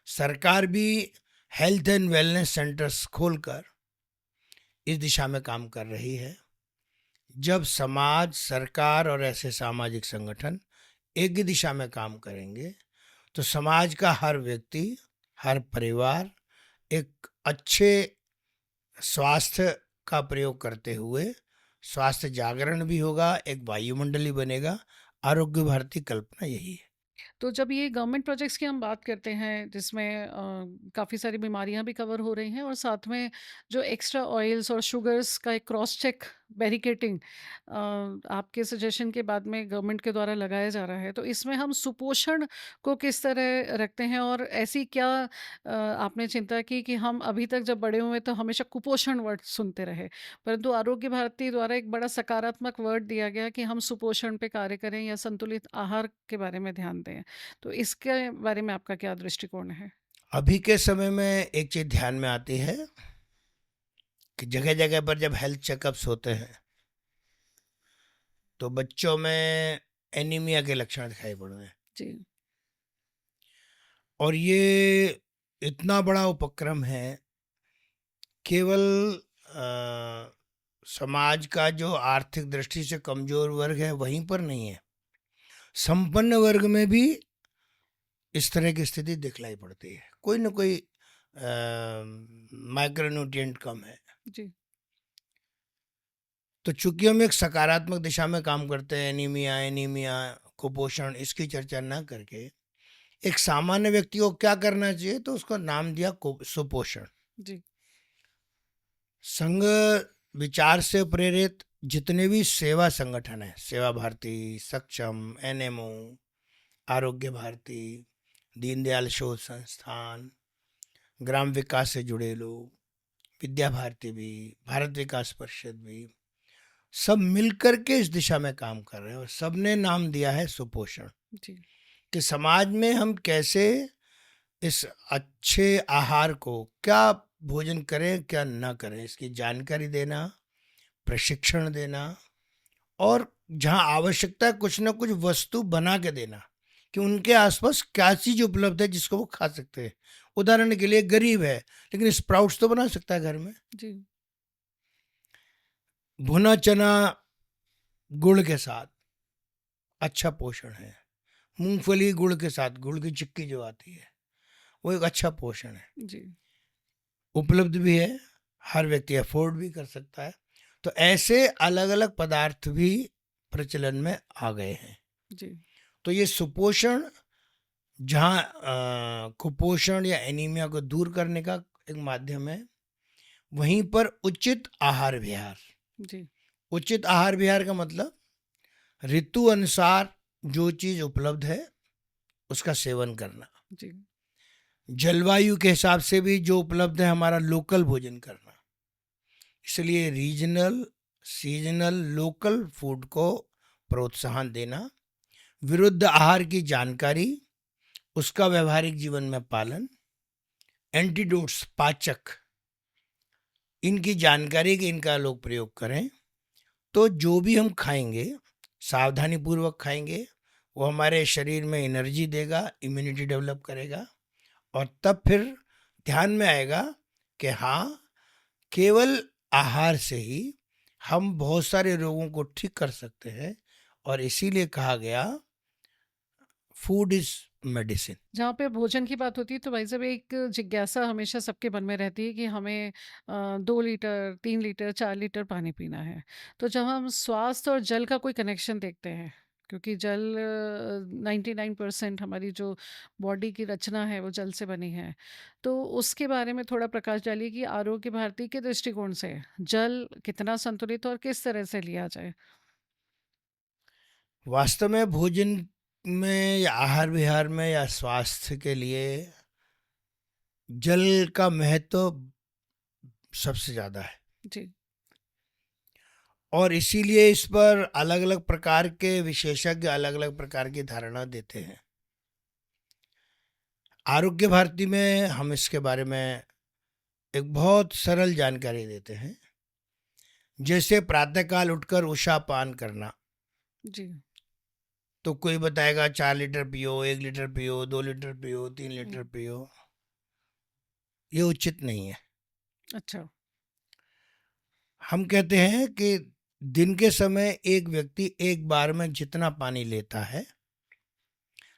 सरकार भी हेल्थ एंड वेलनेस सेंटर्स खोलकर इस दिशा में काम कर रही है। जब समाज, सरकार और ऐसे सामाजिक संगठन एक ही दिशा में काम करेंगे तो समाज का हर व्यक्ति, हर परिवार एक अच्छे स्वास्थ्य का प्रयोग करते हुए स्वास्थ्य जागरण भी होगा, एक वायुमंडल ही बनेगा। आरोग्य भारती कल्पना यही है। तो जब ये गवर्नमेंट प्रोजेक्ट्स की हम बात करते हैं, जिसमें काफ़ी सारी बीमारियां भी कवर हो रही हैं, और साथ में जो एक्स्ट्रा ऑयल्स और शुगर्स का एक क्रॉस चेक बैरिकेटिंग आपके सजेशन के बाद में गवर्नमेंट के द्वारा लगाया जा रहा है, तो इसमें हम सुपोषण को किस तरह रखते हैं, और ऐसी क्या आपने चिंता की कि हम अभी तक जब बड़े हुए तो हमेशा कुपोषण वर्ड सुनते रहे, परंतु आरोग्य भारती द्वारा एक बड़ा सकारात्मक वर्ड दिया गया कि हम सुपोषण पे कार्य करें या संतुलित आहार के बारे में ध्यान दें। तो इसके बारे में आपका क्या दृष्टिकोण है? अभी के समय में एक चीज ध्यान में आती है कि जगह जगह पर जब हेल्थ चेकअप्स होते हैं तो बच्चों में एनीमिया के लक्षण दिखाई पड़ रहे हैं। जी। और ये इतना बड़ा उपक्रम है, केवल समाज का जो आर्थिक दृष्टि से कमजोर वर्ग है वहीं पर नहीं है, संपन्न वर्ग में भी इस तरह की स्थिति दिखलाई पड़ती है। कोई ना कोई माइक्रोन्यूट्रिएंट कम है। जी। तो चूंकि हम एक सकारात्मक दिशा में काम करते हैं, एनीमिया एनीमिया कुपोषण इसकी चर्चा ना करके एक सामान्य व्यक्ति को क्या करना चाहिए, तो उसको नाम दिया सुपोषण। जी। संघ विचार से प्रेरित जितने भी सेवा संगठन है, सेवा भारती, सक्षम, एनएमओ, आरोग्य भारती, दीनदयाल शोध संस्थान, ग्राम विकास से जुड़े लोग, विद्या भारती भी, भारत विकास परिषद भी, सब मिलकर के इस दिशा में काम कर रहे हैं और सबने नाम दिया है सुपोषण। जी। कि समाज में हम कैसे इस अच्छे आहार को, क्या भोजन करें क्या ना करें, इसकी जानकारी देना, प्रशिक्षण देना और जहाँ आवश्यकता है कुछ ना कुछ वस्तु बना के देना कि उनके आसपास क्या चीज उपलब्ध है जिसको वो खा सकते हैं। उदाहरण के लिए गरीब है लेकिन स्प्राउट्स तो बना सकता है घर में, जी। भुना चना गुड़ के साथ अच्छा पोषण है, मूंगफली गुड़ के साथ, गुड़ की चिक्की जो आती है वो एक अच्छा पोषण है, जी। उपलब्ध भी है, हर व्यक्ति अफोर्ड भी कर सकता है। तो ऐसे अलग अलग पदार्थ भी प्रचलन में आ गए हैं। जी। तो ये सुपोषण जहाँ कुपोषण या एनीमिया को दूर करने का एक माध्यम है, वहीं पर उचित आहार विहार। जी। उचित आहार विहार का मतलब ऋतु अनुसार जो चीज उपलब्ध है उसका सेवन करना, जी। जलवायु के हिसाब से भी जो उपलब्ध है हमारा लोकल भोजन करना। इसलिए रीजनल, सीजनल, लोकल फूड को प्रोत्साहन देना, विरुद्ध आहार की जानकारी, उसका व्यवहारिक जीवन में पालन, एंटीडोट्स, पाचक, इनकी जानकारी कि इनका लोग प्रयोग करें। तो जो भी हम खाएंगे सावधानी पूर्वक खाएंगे, वो हमारे शरीर में एनर्जी देगा, इम्यूनिटी डेवलप करेगा और तब फिर ध्यान में आएगा कि हाँ, केवल आहार से ही हम बहुत सारे रोगों को ठीक कर सकते हैं। और इसीलिए कहा गया फूड इज मेडिसिन। जहाँ पे भोजन की बात होती है तो भाई साहब एक जिज्ञासा हमेशा सबके मन में रहती है कि हमें 2 लीटर 3 लीटर 4 लीटर पानी पीना है। तो जब हम स्वास्थ्य और जल का कोई कनेक्शन देखते हैं, क्योंकि जल 99% हमारी जो बॉडी की रचना है वो जल से बनी है, तो उसके बारे में थोड़ा प्रकाश डालिए कि आरोग्य भारती के दृष्टिकोण से जल कितना संतुलित और किस तरह से लिया जाए। वास्तव में भोजन में या आहार विहार में या स्वास्थ्य के लिए जल का महत्व सबसे ज़्यादा है जी। और इसीलिए इस पर अलग अलग प्रकार के विशेषज्ञ अलग अलग प्रकार की धारणा देते हैं। आरोग्य भारती में हम इसके बारे में एक बहुत सरल जानकारी देते हैं। जैसे प्रातःकाल उठकर उषा पान करना, जी। तो कोई बताएगा 4 लीटर पियो, 1 लीटर पियो, 2 लीटर पियो, 3 लीटर हम्म। पियो। ये उचित नहीं है। अच्छा। हम कहते हैं कि दिन के समय एक व्यक्ति एक बार में जितना पानी लेता है,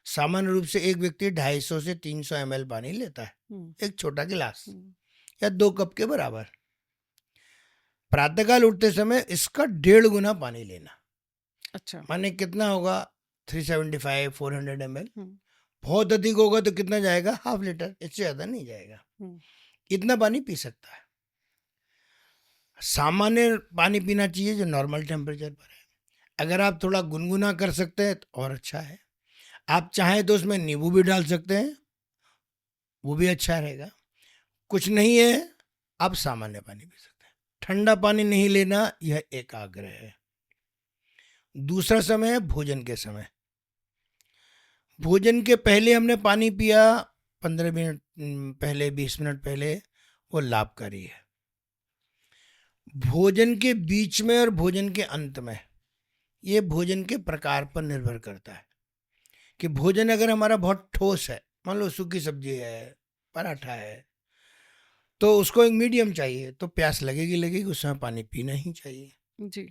सामान्य रूप से एक व्यक्ति 250 से 300 ml पानी लेता है, हम्म। एक छोटा गिलास हम्म। या 2 कप के बराबर। प्रातःकाल उठते समय इसका 1.5 गुना पानी लेना, अच्छा। माने कितना होगा 375 400 ml। हम्म। बहुत अधिक होगा तो कितना जाएगा, ½ लीटर, इससे ज्यादा नहीं जाएगा। हम्म। इतना पानी पी सकता है। सामान्य पानी पीना चाहिए जो नॉर्मल टेम्परेचर पर है। अगर आप थोड़ा गुनगुना कर सकते हैं तो और अच्छा है। आप चाहें तो उसमें नींबू भी डाल सकते हैं, वो भी अच्छा रहेगा। कुछ नहीं है, आप सामान्य पानी पी सकते हैं। ठंडा पानी नहीं लेना, यह एक आग्रह है। दूसरा समय है भोजन के समय। भोजन के पहले हमने पानी पिया 15 मिनट पहले, 20 मिनट पहले, वो लाभकारी है। भोजन के बीच में और भोजन के अंत में, ये भोजन के प्रकार पर निर्भर करता है कि भोजन अगर हमारा बहुत ठोस है, मान लो सूखी सब्जी है, पराठा है, तो उसको एक मीडियम चाहिए, तो प्यास लगेगी, उसमें पानी पीना ही चाहिए। जी।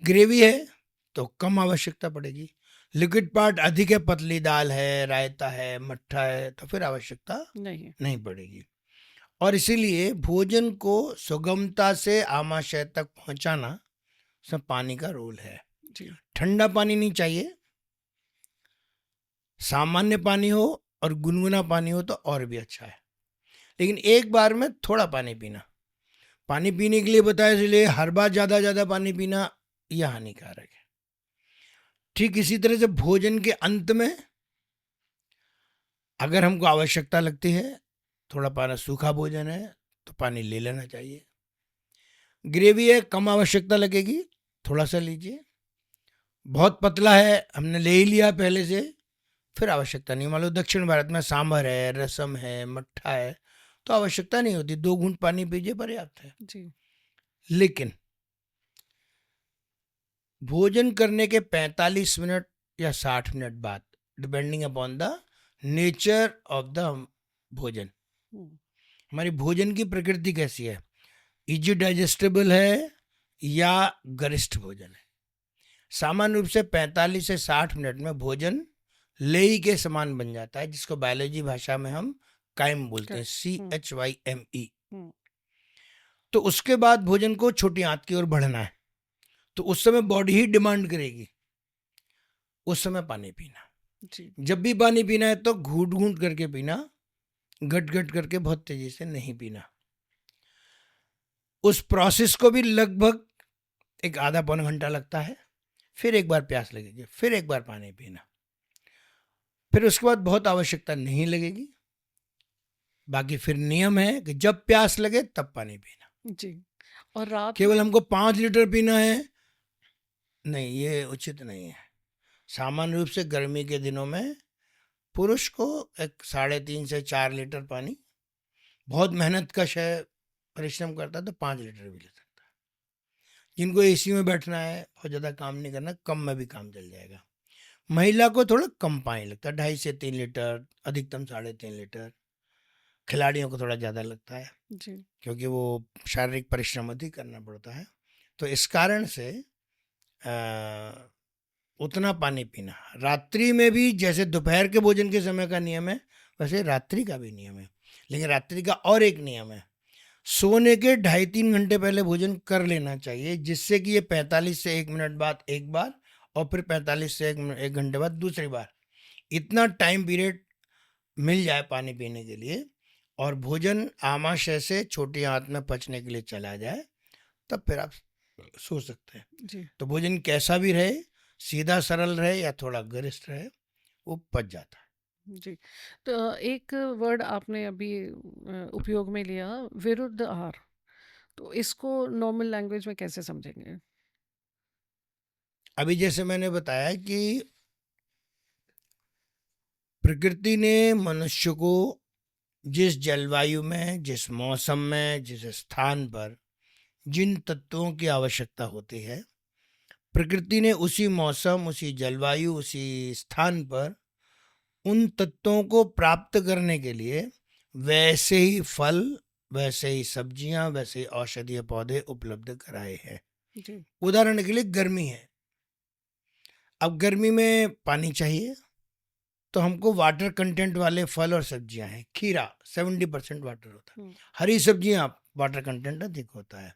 ग्रेवी है तो कम आवश्यकता पड़ेगी। लिक्विड पार्ट अधिक है, पतली दाल है, रायता है, मट्ठा है, तो फिर आवश्यकता नहीं पड़ेगी। और इसीलिए भोजन को सुगमता से आमाशय तक पहुंचाना सब पानी का रोल है। जी। ठंडा पानी नहीं चाहिए, सामान्य पानी हो और गुनगुना पानी हो तो और भी अच्छा है, लेकिन एक बार में थोड़ा पानी पीना। पानी पीने के लिए बताया, इसलिए हर बार ज़्यादा ज़्यादा पानी पीना यह हानिकारक है। ठीक इसी तरह से भोजन के अंत में अगर हमको आवश्यकता लगती है, थोड़ा पाना, सूखा भोजन है तो पानी ले लेना चाहिए। ग्रेवी है, कम आवश्यकता लगेगी, थोड़ा सा लीजिए। बहुत पतला है, हमने ले ही लिया पहले से, फिर आवश्यकता नहीं। मान लो दक्षिण भारत में सांभर है, रसम है, मट्ठा है, तो आवश्यकता नहीं होती, 2 घूंट पानी पीजिए, पर्याप्त है। जी। लेकिन भोजन करने के 45 मिनट या 60 मिनट बाद, depending upon the nature of the भोजन, हमारी भोजन की प्रकृति कैसी है, इजी डाइजेस्टेबल है या गरिष्ठ भोजन है। सामान्य रूप से 45 से 60 मिनट में भोजन लेई के समान बन जाता है, जिसको बायोलॉजी भाषा में हम काइम बोलते हैं, CHYME। तो उसके बाद भोजन को छोटी आंत की ओर बढ़ना है, तो उस समय बॉडी ही डिमांड करेगी उस समय पानी पीना। जी। जब भी पानी पीना है तो घूंट घूंट करके पीना, घट घट करके बहुत तेजी से नहीं पीना। उस प्रोसेस को भी लगभग एक आधा पौना घंटा लगता है। फिर एक बार प्यास लगेगी, फिर एक बार पानी पीना, फिर उसके बाद बहुत आवश्यकता नहीं लगेगी। बाकी फिर नियम है कि जब प्यास लगे तब पानी पीना। जी। और रात केवल में? हमको 5 लीटर पीना है, नहीं, ये उचित नहीं है। सामान्य रूप से गर्मी के दिनों में पुरुष को एक 3.5 से 4 लीटर पानी, बहुत मेहनत कश है, परिश्रम करता है तो 5 लीटर भी ले सकता है। जिनको एसी में बैठना है, बहुत ज़्यादा काम नहीं करना, कम में भी काम चल जाएगा। महिला को थोड़ा कम पानी लगता है, 2.5 से 3 लीटर, अधिकतम 3.5 लीटर। खिलाड़ियों को थोड़ा ज़्यादा लगता है, जी। क्योंकि वो शारीरिक परिश्रम अधिक करना पड़ता है, तो इस कारण से उतना पानी पीना। रात्रि में भी जैसे दोपहर के भोजन के समय का नियम है, वैसे रात्रि का भी नियम है। लेकिन रात्रि का और एक नियम है, सोने के 2.5-3 घंटे पहले भोजन कर लेना चाहिए, जिससे कि ये 45 से 1 मिनट बाद एक बार और फिर 45 से 1 घंटे बाद दूसरी बार, इतना टाइम पीरियड मिल जाए पानी पीने के लिए, और भोजन आमाशय से छोटी आंत में पचने के लिए चला जाए, तब फिर आप सो सकते हैं। जी। तो भोजन कैसा भी रहे, सीधा सरल रहे या थोड़ा गरिष्ठ रहे, वो पच जाता है। जी। तो एक वर्ड आपने अभी उपयोग में लिया, विरुद्ध आहार। तो इसको नॉर्मल लैंग्वेज में कैसे समझेंगे? अभी जैसे मैंने बताया कि प्रकृति ने मनुष्य को जिस जलवायु में, जिस मौसम में, जिस स्थान पर जिन तत्वों की आवश्यकता होती है, प्रकृति ने उसी मौसम, उसी जलवायु, उसी स्थान पर उन तत्वों को प्राप्त करने के लिए वैसे ही फल, वैसे ही सब्जियां, वैसे ही औषधीय पौधे उपलब्ध कराए हैं। जी। उदाहरण के लिए गर्मी है, अब गर्मी में पानी चाहिए, तो हमको वाटर कंटेंट वाले फल और सब्जियां हैं। खीरा 70% वाटर होता है, हरी सब्जियां वाटर कंटेंट अधिक होता है।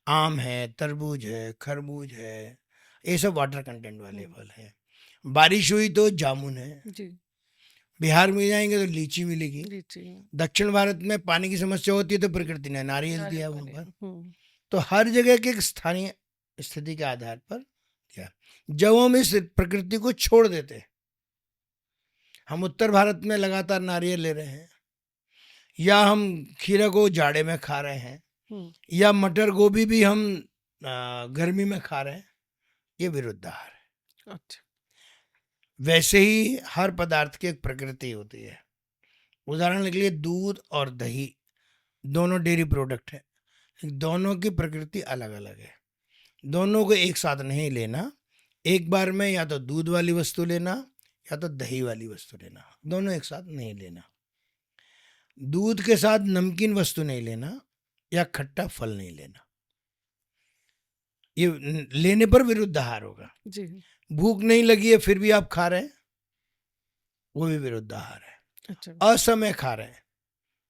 आम है, तरबूज है, खरबूज है, ये सब वाटर कंटेंट वाले फल हैं। बारिश हुई तो जामुन है। जी। बिहार में जाएंगे तो लीची मिलेगी। लीची। दक्षिण भारत में पानी की समस्या होती है तो प्रकृति ने नारियल दिया वहां नारियल पर। पानी। तो हर जगह के एक स्थानीय स्थिति के आधार पर दिया। जब हम इस प्रकृति को छोड़ देते हैं, हम उत्तर भारत में लगातार नारियल ले रहे हैं, या हम खीरा को जाड़े में खा रहे हैं, या मटर गोभी भी हम गर्मी में खा रहे हैं, ये विरुद्ध आहार है। अच्छा। वैसे ही हर पदार्थ की एक प्रकृति होती है। उदाहरण के लिए दूध और दही दोनों डेयरी प्रोडक्ट है, दोनों की प्रकृति अलग अलग है। दोनों को एक साथ नहीं लेना, एक बार में या तो दूध वाली वस्तु लेना या तो दही वाली वस्तु लेना, दोनों एक साथ नहीं लेना। दूध के साथ नमकीन वस्तु नहीं लेना या खट्टा फल नहीं लेना, ये लेने पर विरुद्ध आहार होगा। जी। भूख नहीं लगी है फिर भी आप खा रहे हैं, वो भी विरुद्ध आहार है। अच्छा। असमय खा रहे हैं,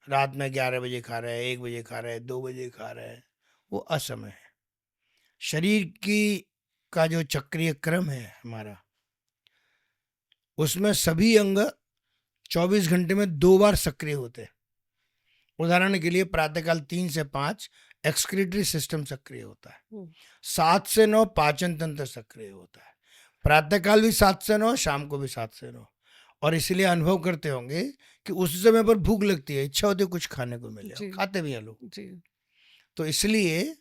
रात में 11 बजे खा रहे हैं, 1 बजे खा रहे हैं, 2 बजे खा रहे हैं, वो असमय है। शरीर की का जो चक्रीय क्रम है हमारा, उसमें सभी अंग 24 घंटे में 2 बार सक्रिय होते हैं। उदाहरण के लिए प्रातःकाल 3 से 5 एक्सक्रीटरी सिस्टम सक्रिय होता है, 7 से 9 पाचन तंत्र सक्रिय होता है, प्रातःकाल भी 7 से 9, शाम को भी 7 से 9। और इसलिए अनुभव करते होंगे कि उस समय पर भूख लगती है, इच्छा होती है कुछ खाने को मिले, जी खाते भी हैं लोग। जी तो इसलिए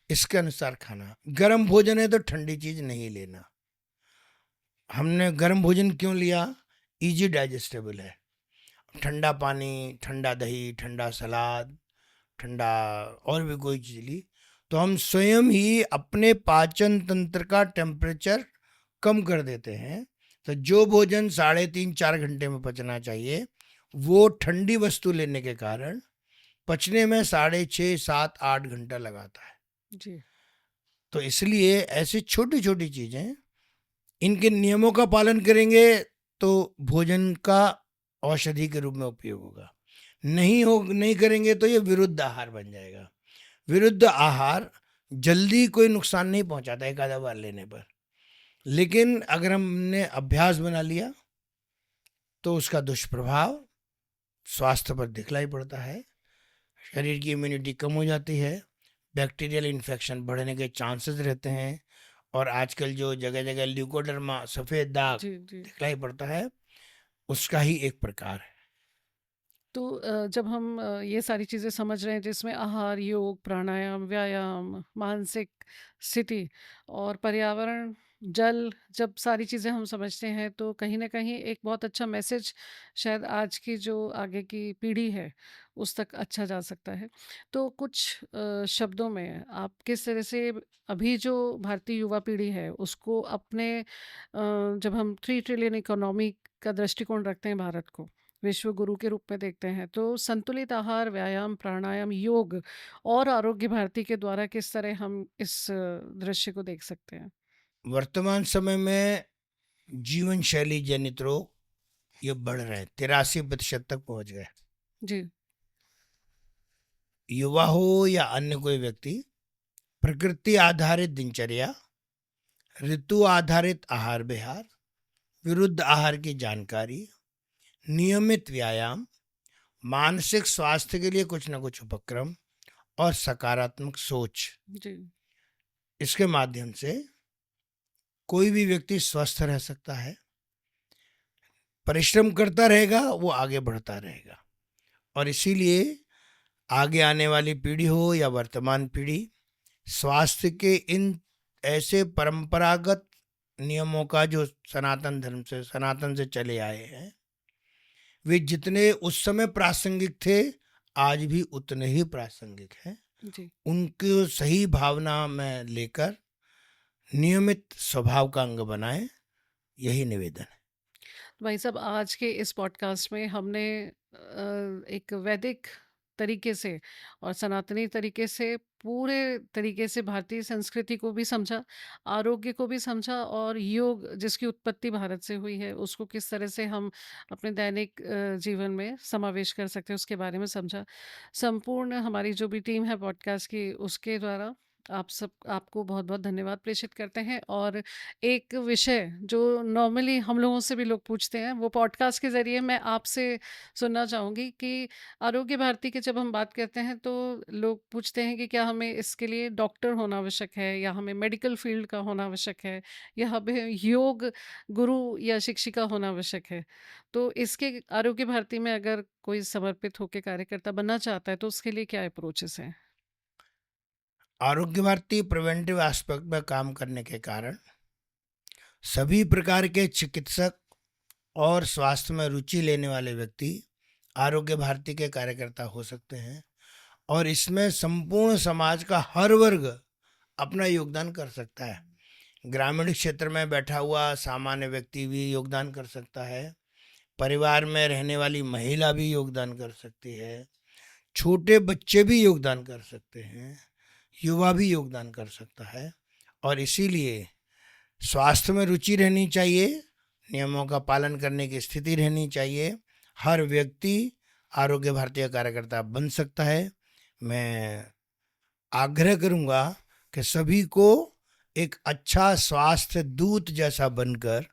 इसके अनुसार खाना, गर्म भोजन है तो ठंडी चीज नहीं लेना। हमने गर्म भोजन क्यों लिया? इजी डाइजेस्टेबल है। ठंडा पानी, ठंडा दही, ठंडा सलाद, ठंडा और भी कोई चीज ली तो हम स्वयं ही अपने पाचन तंत्र का टेम्परेचर कम कर देते हैं। तो जो भोजन 3.5-4 घंटे में पचना चाहिए, वो ठंडी वस्तु लेने के कारण पचने में 6.5, 7, 8 घंटा लगाता है। जी तो इसलिए ऐसी छोटी छोटी चीजें, इनके नियमों का पालन करेंगे तो भोजन का औषधि के रूप में उपयोग होगा। नहीं करेंगे तो ये विरुद्ध आहार बन जाएगा। विरुद्ध आहार जल्दी कोई नुकसान नहीं पहुंचाता एक आधा बार लेने पर, लेकिन अगर हमने अभ्यास बना लिया तो उसका दुष्प्रभाव स्वास्थ्य पर दिखलाई पड़ता है। शरीर की इम्यूनिटी कम हो जाती है, बैक्टीरियल इन्फेक्शन बढ़ने के चांसेस रहते हैं, और आजकल जो जगह जगह ल्यूकोडर्मा सफ़ेद दाग जी जी दिखलाई पड़ता है, उसका ही एक प्रकार है। तो जब हम ये सारी चीज़ें समझ रहे हैं जिसमें आहार, योग, प्राणायाम, व्यायाम, मानसिक स्थिति और पर्यावरण, जल, जब सारी चीज़ें हम समझते हैं तो कहीं न कहीं एक बहुत अच्छा मैसेज शायद आज की जो आगे की पीढ़ी है उस तक अच्छा जा सकता है। तो कुछ शब्दों में आप किस तरह से अभी जो भारतीय युवा पीढ़ी है उसको अपने जब हम 3 ट्रिलियन इकोनॉमी का दृष्टिकोण रखते हैं भारत को, विश्व गुरु के रूप में देखते हैं, तो संतुलित आहार, व्यायाम, प्राणायाम, योग और आरोग्य भारती के द्वारा किस तरह हम इस दृश्य को देख सकते हैं? वर्तमान समय में जीवन शैली जनित रोग ये बढ़ रहे हैं, 83% तक पहुंच गए। जी, युवा हो या अन्य कोई व्यक्ति, प्रकृति आधारित दिनचर्या, ऋतु आधारित आहार विहार, विरुद्ध आहार की जानकारी, नियमित व्यायाम, मानसिक स्वास्थ्य के लिए कुछ न कुछ उपक्रम और सकारात्मक सोच, जी, इसके माध्यम से कोई भी व्यक्ति स्वस्थ रह सकता है, परिश्रम करता रहेगा, वो आगे बढ़ता रहेगा। और इसीलिए आगे आने वाली पीढ़ी हो या वर्तमान पीढ़ी, स्वास्थ्य के इन ऐसे परंपरागत नियमों का जो सनातन से चले आए हैं, वे जितने उस समय प्रासंगिक थे आज भी उतने ही प्रासंगिक हैं। जी। उनको सही भावना में लेकर नियमित स्वभाव का अंग बनाएं, यही निवेदन है। भाई साहब, आज के इस पॉडकास्ट में हमने एक वैदिक तरीके से और सनातनी तरीके से पूरे तरीके से भारतीय संस्कृति को भी समझा, आरोग्य को भी समझा और योग जिसकी उत्पत्ति भारत से हुई है उसको किस तरह से हम अपने दैनिक जीवन में समावेश कर सकते हैं उसके बारे में समझा। संपूर्ण हमारी जो भी टीम है पॉडकास्ट की उसके द्वारा आपको बहुत बहुत धन्यवाद प्रेषित करते हैं। और एक विषय जो नॉर्मली हम लोगों से भी लोग पूछते हैं वो पॉडकास्ट के ज़रिए मैं आपसे सुनना चाहूँगी कि आरोग्य भारती की जब हम बात करते हैं तो लोग पूछते हैं कि क्या हमें इसके लिए डॉक्टर होना आवश्यक है या हमें मेडिकल फील्ड का होना आवश्यक है या हमें योग गुरु या शिक्षिका होना आवश्यक है। तो इसके आरोग्य भारती में अगर कोई समर्पित होकर कार्यकर्ता बनना चाहता है तो उसके लिए क्या अप्रोचेस हैं? आरोग्य भारती प्रिवेंटिव एस्पेक्ट में काम करने के कारण सभी प्रकार के चिकित्सक और स्वास्थ्य में रुचि लेने वाले व्यक्ति आरोग्य भारती के कार्यकर्ता हो सकते हैं, और इसमें संपूर्ण समाज का हर वर्ग अपना योगदान कर सकता है। ग्रामीण क्षेत्र में बैठा हुआ सामान्य व्यक्ति भी योगदान कर सकता है, परिवार में रहने वाली महिला भी योगदान कर सकती है, छोटे बच्चे भी योगदान कर सकते हैं, युवा भी योगदान कर सकता है। और इसीलिए स्वास्थ्य में रुचि रहनी चाहिए, नियमों का पालन करने की स्थिति रहनी चाहिए, हर व्यक्ति आरोग्य भारतीय कार्यकर्ता बन सकता है। मैं आग्रह करूंगा कि सभी को एक अच्छा स्वास्थ्य दूत जैसा बनकर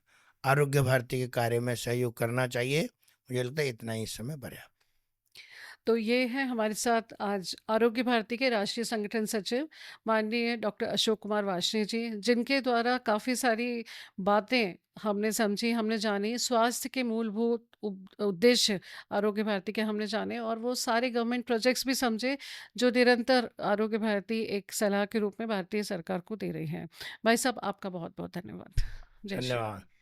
आरोग्य भारती के कार्य में सहयोग करना चाहिए। मुझे लगता है इतना ही इस समय पर्याप्त। तो ये है हमारे साथ आज आरोग्य भारती के राष्ट्रीय संगठन सचिव माननीय डॉक्टर अशोक कुमार वार्ष्णेय जी, जिनके द्वारा काफ़ी सारी बातें हमने समझी, हमने जानी, स्वास्थ्य के मूलभूत उद्देश्य आरोग्य भारती के हमने जाने, और वो सारे गवर्नमेंट प्रोजेक्ट्स भी समझे जो निरंतर आरोग्य भारती एक सलाह के रूप में भारतीय सरकार को दे रही है। भाई साहब, आपका बहुत बहुत धन्यवाद। जय श्री राम। धन्यवाद।